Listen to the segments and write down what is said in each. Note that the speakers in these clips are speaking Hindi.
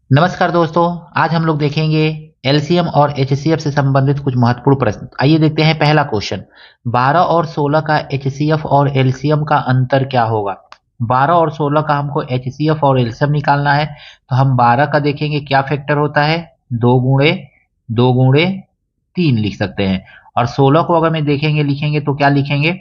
नमस्कार दोस्तों। आज हम लोग देखेंगे एलसीएम और एचसीएफ से संबंधित कुछ महत्वपूर्ण प्रश्न। आइए देखते हैं पहला क्वेश्चन। 12 और 16 का एचसीएफ और एलसीएम का अंतर क्या होगा। 12 और 16 का हमको एचसीएफ और एलसीएम निकालना है, तो हम 12 का देखेंगे क्या फैक्टर होता है, 2 गुणे 3 लिख सकते हैं। और 16 को अगर मैं देखेंगे लिखेंगे तो क्या लिखेंगे,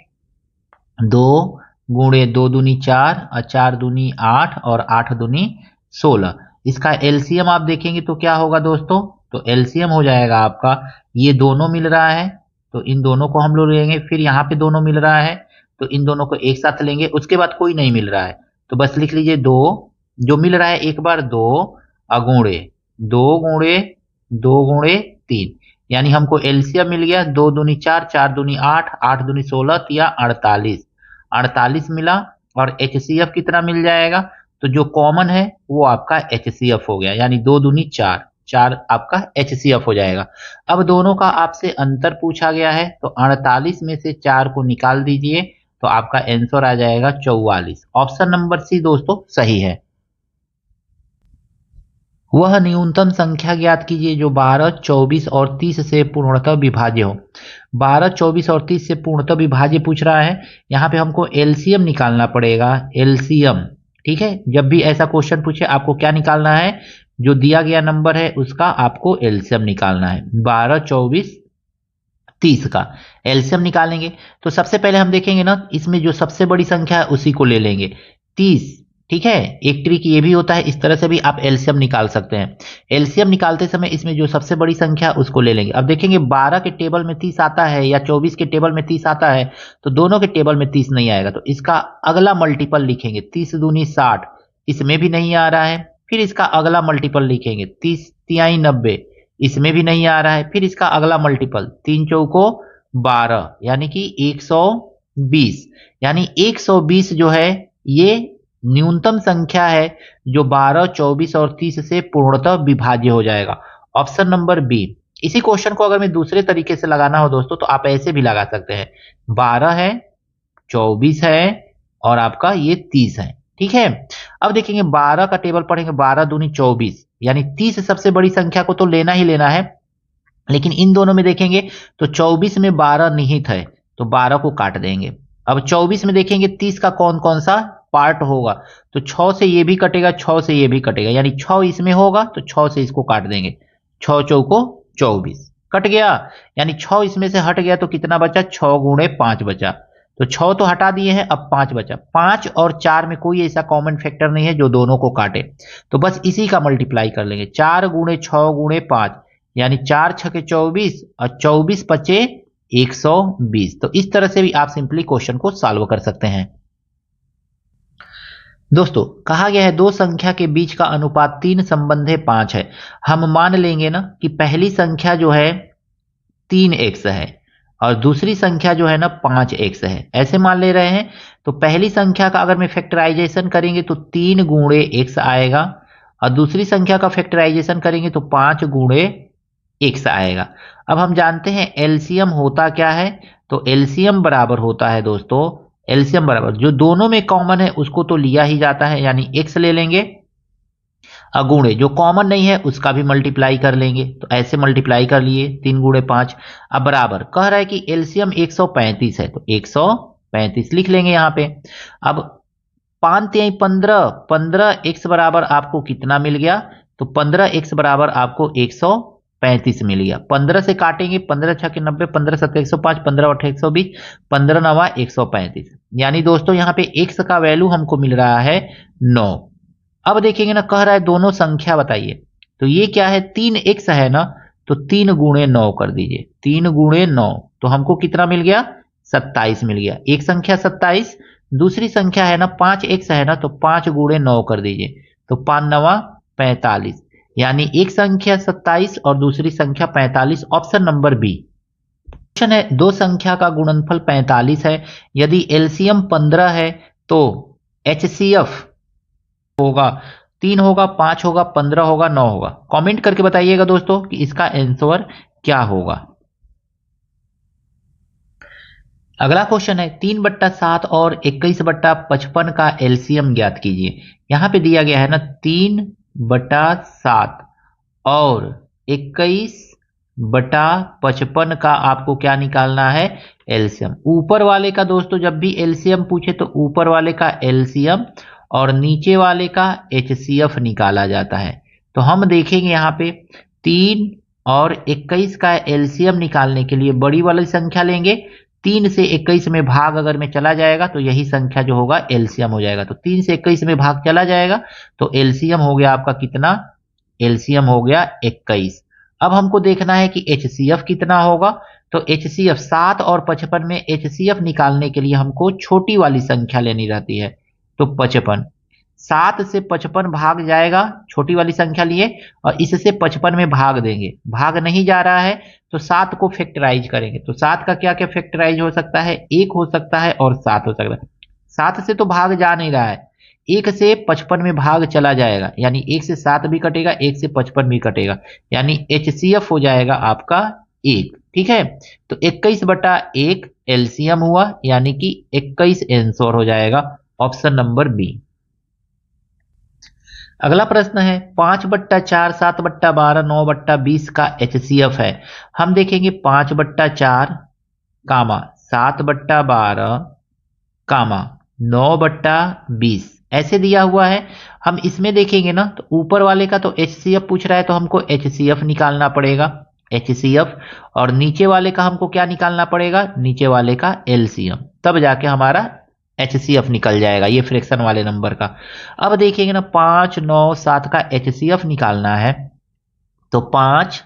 2 गुणे 2 दूनी 4 और 4 दूनी 8 और 8 दूनी 16। इसका एलसीएम आप देखेंगे तो क्या होगा दोस्तों, तो एलसीएम हो जाएगा आपका, ये दोनों मिल रहा है तो इन दोनों को हम लोग लेंगे, फिर यहाँ पे दोनों मिल रहा है तो इन दोनों को एक साथ लेंगे, उसके बाद कोई नहीं मिल रहा है तो बस लिख लीजिए 2। जो मिल रहा है एक बार 2 अगुणे 2 गुणे 3, यानी हमको एलसीएम मिल गया, 2 दूनी 4 4 दूनी 8 8 दूनी 16 या 48। 48 मिला। और एचसीएफ कितना मिल जाएगा, तो जो कॉमन है वो आपका एचसीएफ हो गया, यानी 2 दूनी 4 4 आपका एचसीएफ हो जाएगा। अब दोनों का आपसे अंतर पूछा गया है तो 48 में से 4 को निकाल दीजिए तो आपका आंसर आ जाएगा 44। ऑप्शन नंबर सी दोस्तों सही है। वह न्यूनतम संख्या ज्ञात कीजिए जो 12 24 और 30 से पूर्णतः विभाज्य हो। 12 24 और 30 से पूर्णतः विभाज्य पूछ रहा है, यहाँ पे हमको एलसीएम निकालना पड़ेगा। एलसीएम, ठीक है, जब भी ऐसा क्वेश्चन पूछे आपको क्या निकालना है, जो दिया गया नंबर है उसका आपको एलसीएम निकालना है। 12 24 30 का एलसीएम निकालेंगे तो सबसे पहले हम देखेंगे ना, इसमें जो सबसे बड़ी संख्या है उसी को ले लेंगे 30। ठीक है, एक ट्रिक ये भी होता है, इस तरह से भी आप एलसीएम निकाल सकते हैं। एलसीएम निकालते समय इसमें जो सबसे बड़ी संख्या उसको ले लेंगे। अब देखेंगे 12 के टेबल में 30 आता है या 24 के टेबल में 30 आता है, तो दोनों के टेबल में 30 नहीं आएगा तो इसका अगला मल्टीपल लिखेंगे, 30 दूनी 60, इसमें भी नहीं आ रहा है। फिर इसका अगला मल्टीपल लिखेंगे, 30 तिहाई 90, इसमें भी नहीं आ रहा है। फिर इसका अगला मल्टीपल 3 चौको 12, यानी कि 120, यानी 120 जो है ये न्यूनतम संख्या है जो 12 24 और 30 से पूर्णतः विभाज्य हो जाएगा। Option number B. इसी क्वेश्चन को अगर मैं दूसरे तरीके से लगाना हो दोस्तों तो आप ऐसे भी लगा सकते हैं, 12 है 24 है और आपका ये 30 है। ठीक है, अब देखेंगे 12 का टेबल पढ़ेंगे, 12 दूनी 24, यानी 30 सबसे बड़ी संख्या को तो लेना ही लेना है, लेकिन इन दोनों में देखेंगे तो 24 में 12 निहित है तो 12 को काट देंगे। अब 24 में देखेंगे 30 का कौन कौन सा पार्ट होगा, तो 6 से ये भी कटेगा, 6 से ये भी कटेगा, यानी 6 इसमें होगा तो 6 से इसको काट देंगे, 6 चौको 24 कट गया, यानी 6 इसमें से हट गया तो कितना बचा, 6 गुणे 5 बचा, तो 6 तो हटा दिए हैं, अब 5 बचा। 5 और 4 में कोई ऐसा कॉमन फैक्टर नहीं है जो दोनों को काटे, तो बस इसी का मल्टीप्लाई कर लेंगे, 4 गुणे 6 गुणे 5, यानी 4 छके 24 और 24 पचे 120। तो इस तरह से भी आप सिंपली क्वेश्चन को सॉल्व कर सकते हैं। दोस्तों कहा गया है दो संख्या के बीच का अनुपात 3 संबंधे 5 है। हम मान लेंगे ना कि पहली संख्या जो है 3x है और दूसरी संख्या जो है ना 5x है, ऐसे मान ले रहे हैं। तो पहली संख्या का अगर मैं फैक्टराइजेशन करेंगे तो 3 गुणे x आएगा और दूसरी संख्या का फैक्टराइजेशन करेंगे तो 5 गुणे x आएगा। अब हम जानते हैं एलसीएम होता क्या है, तो एलसीएम बराबर होता है दोस्तों, एलसीएम बराबर जो दोनों में कॉमन है उसको तो लिया ही जाता है, यानी x ले लेंगे, अगुणे जो कॉमन नहीं है उसका भी मल्टीप्लाई कर लेंगे, तो ऐसे मल्टीप्लाई कर लिए 3 गुणे 5। अब बराबर कह रहा है कि एलसीएम 135 है तो 135 लिख लेंगे यहाँ पे। अब 5 तिहाई 15, 15x बराबर आपको कितना मिल गया, तो 15x बराबर आपको 135 मिल गया। 15 से काटेंगे, 15 छके 90, 15 सत्ते 105, 15 अठे 120, 15 नवा 135, यानी दोस्तों यहाँ पे x का वैल्यू हमको मिल रहा है 9। अब देखेंगे ना, कह रहा है दोनों संख्या बताइए, तो ये क्या है 3x है ना, तो 3 गुणे 9 कर दीजिए, 3 गुणे 9 तो हमको कितना मिल गया, 27 मिल गया। एक संख्या 27, दूसरी संख्या है ना 5x है ना, तो 5 गुणे 9 कर दीजिए, तो 5 नवा 45, यानी एक संख्या 27 और दूसरी संख्या 45। Option number B. क्वेश्चन है दो संख्या का गुणनफल 45 है, यदि एलसीएम 15 है तो एचसीएफ होगा 3 होगा 5 होगा 15 होगा 9 होगा। कमेंट करके बताइएगा दोस्तों कि इसका आंसर क्या होगा। अगला क्वेश्चन है 3/7 और 21/55 का एलसीएम ज्ञात कीजिए। यहां पे दिया गया है ना 3 21/7 और 21/55 का आपको क्या निकालना है? एलसीएम। ऊपर वाले का दोस्तों जब भी एलसीएम पूछे तो ऊपर वाले का एलसीएम और नीचे वाले का एचसीएफ निकाला जाता है। तो हम देखेंगे यहाँ पे 3 और 21 का एलसीएम निकालने के लिए बड़ी वाली संख्या लेंगे। 3 से 21 में भाग अगर में चला जाएगा तो यही संख्या जो होगा एलसीएम हो जाएगा। तो 3 से 21 में भाग चला जाएगा तो एलसीएम हो गया आपका कितना? एलसीएम हो गया 21। अब हमको देखना है कि एचसीएफ कितना होगा। तो एचसीएफ 7 और 55 में एचसीएफ निकालने के लिए हमको छोटी वाली संख्या लेनी रहती है। तो 55, 7 से 55 भाग जाएगा, छोटी वाली संख्या लिए और इससे 55 में भाग देंगे। भाग नहीं जा रहा है तो 7 को फैक्टराइज करेंगे। तो 7 का क्या क्या फैक्टराइज हो सकता है? 1 हो सकता है और 7 हो सकता है। 7 से तो भाग जा नहीं रहा है, 1 से 55 में भाग चला जाएगा, यानी 1 से 7 भी कटेगा, 1 से 55 भी कटेगा, यानी एचसीएफ हो जाएगा आपका 1। ठीक है, तो 21/1 एलसीएम हुआ, यानी कि 21 आंसर हो जाएगा, ऑप्शन नंबर बी। अगला प्रश्न है 5/4, 7/12, 9/20 का एचसीएफ है। हम देखेंगे 5/4, 7/12, 9/20 ऐसे दिया हुआ है। हम इसमें देखेंगे ना तो ऊपर वाले का तो एचसीएफ पूछ रहा है तो हमको एचसीएफ निकालना पड़ेगा, एचसीएफ, और नीचे वाले का हमको क्या निकालना पड़ेगा? नीचे वाले का एलसीएम, तब जाके हमारा एचसीएफ निकल जाएगा ये फ्रैक्शन वाले नंबर का। अब देखेंगे ना 5, 9, 7 का एचसीएफ निकालना है तो 5,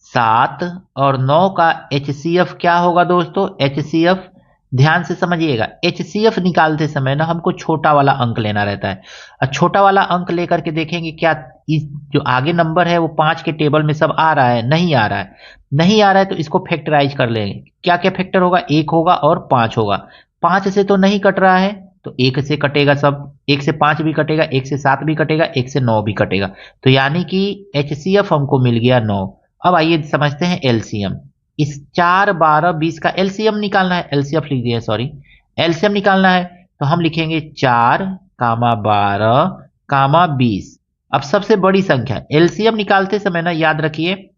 7 और 9 का एचसीएफ क्या होगा दोस्तों? एचसीएफ ध्यान से समझिएगा, एचसीएफ निकालते समय ना हमको छोटा वाला अंक लेना रहता है। और छोटा वाला अंक लेकर के देखेंगे क्या इस जो आगे नंबर है वो 5 के टेबल में सब आ रहा है? नहीं आ रहा है। नहीं आ रहा है तो इसको फैक्टराइज कर लेंगे। क्या क्या फैक्टर होगा? 1 होगा और 5 होगा। 5 से तो नहीं कट रहा है तो 1 से कटेगा सब, 1 से 5 भी कटेगा, 1 से 7 भी कटेगा, 1 से 9 भी कटेगा, तो यानी कि एचसीएफ हमको मिल गया 9। अब आइए समझते हैं एलसीएम। इस 4, 12, 20 का एलसीएम निकालना है, एलसीएफ लिख दिया सॉरी, एलसीएम निकालना है तो हम लिखेंगे 4, 12, 20। अब सबसे बड़ी संख्या एलसीएम निकालते समय ना याद रखिए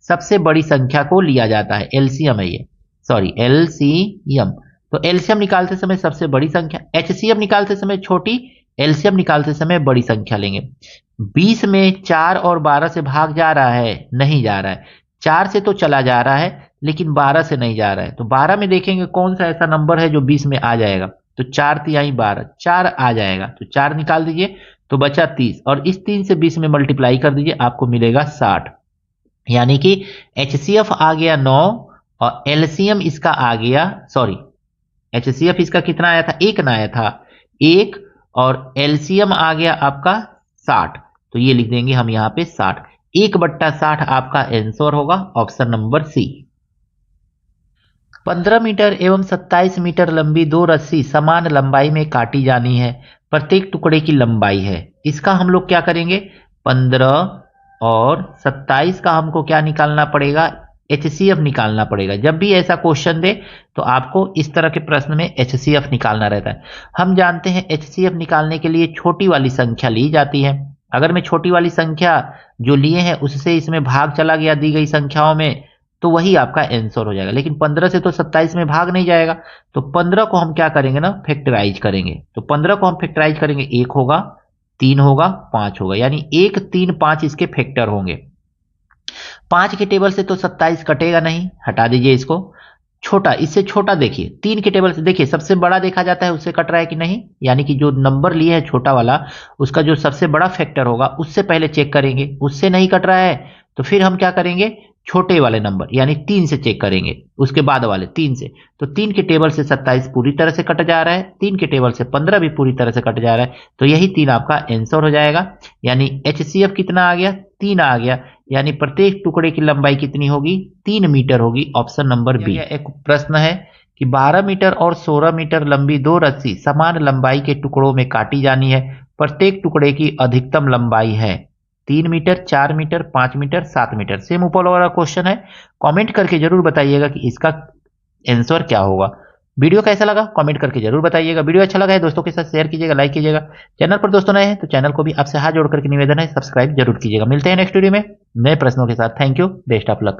सबसे बड़ी संख्या को लिया जाता है, एलसीएम है ये, सॉरी एलसीएम। तो एलसीएम निकालते समय सबसे बड़ी संख्या, एचसीएफ निकालते समय छोटी, एलसीएम निकालते समय बड़ी संख्या लेंगे। 20 में 4 और 12 से भाग जा रहा है? नहीं जा रहा है। 4 से तो चला जा रहा है लेकिन 12 से नहीं जा रहा है। तो 12 में देखेंगे कौन सा ऐसा नंबर है जो 20 में आ जाएगा, तो 4 तिहाई 12, 4 आ जाएगा, तो 4 निकाल दीजिए तो बचा 30 और इस 3 से 20 में मल्टीप्लाई कर दीजिए आपको मिलेगा 60, यानी कि एचसीएफ आ गया 9 और एलसीएम इसका आ गया, सॉरी एचसीएफ इसका कितना आया था? 1 ना आया था, 1, और एलसीएम आ गया आपका 60, तो ये लिख देंगे हम यहाँ पे 60। 1/60 आपका आंसर होगा, ऑप्शन नंबर सी। 15 मीटर एवं 27 मीटर लंबी 2 रस्सी समान लंबाई में काटी जानी है, प्रत्येक टुकड़े की लंबाई है। इसका हम लोग क्या करेंगे? 15 और 27 का हमको क्या निकालना पड़ेगा? एचसीएफ निकालना पड़ेगा। जब भी ऐसा क्वेश्चन दे तो आपको इस तरह के प्रश्न में एचसीएफ निकालना रहता है। हम जानते हैं एचसीएफ निकालने के लिए छोटी वाली संख्या ली जाती है। अगर मैं छोटी वाली संख्या जो लिए हैं उससे इसमें भाग चला गया दी गई संख्याओं में तो वही आपका आंसर हो जाएगा, लेकिन 15 से तो 27 में भाग नहीं जाएगा, तो 15 को हम क्या करेंगे ना? फैक्टराइज करेंगे। तो 15 को हम फैक्टराइज करेंगे, 1 होगा, 3 होगा, 5 होगा, यानी 1, 3, 5 इसके फैक्टर होंगे। 5 के टेबल से तो 27 कटेगा नहीं, हटा दीजिए इसको। छोटा, इससे छोटा देखिए, 3 के टेबल से देखिए सबसे बड़ा देखा जाता है उससे कट रहा है कि नहीं, यानी कि जो नंबर लिए है छोटा वाला उसका जो सबसे बड़ा फैक्टर होगा उससे पहले चेक करेंगे, उससे नहीं कट रहा है तो फिर हम क्या करेंगे? छोटे वाले नंबर यानी 3 से चेक करेंगे, उसके बाद वाले 3 से। तो 3 के टेबल से 27 पूरी तरह से कट जा रहा है, 3 के टेबल से 15 भी पूरी तरह से कट जा रहा है, तो यही 3 आपका आंसर हो जाएगा। यानी एचसीएफ कितना आ गया? 3 आ गया, यानी प्रत्येक टुकड़े की लंबाई कितनी होगी? 3 मीटर होगी, ऑप्शन नंबर बी। एक प्रश्न है कि 12 मीटर और 16 मीटर लंबी 2 रस्सी समान लंबाई के टुकड़ों में काटी जानी है, प्रत्येक टुकड़े की अधिकतम लंबाई है 3 metre, 4 metre, 5 metre, 7 metre. Same ऊपर वाला क्वेश्चन है, कमेंट करके जरूर बताइएगा कि इसका आंसर क्या होगा। वीडियो कैसा लगा कमेंट करके जरूर बताइएगा। वीडियो अच्छा लगा है दोस्तों के साथ शेयर कीजिएगा, लाइक कीजिएगा। चैनल पर दोस्तों नए हैं तो चैनल को भी आपसे हाथ जोड़ करके निवेदन है, सब्सक्राइब जरूर कीजिएगा। मिलते हैं नेक्स्ट वीडियो में नए प्रश्नों के साथ। Thank you, best of luck.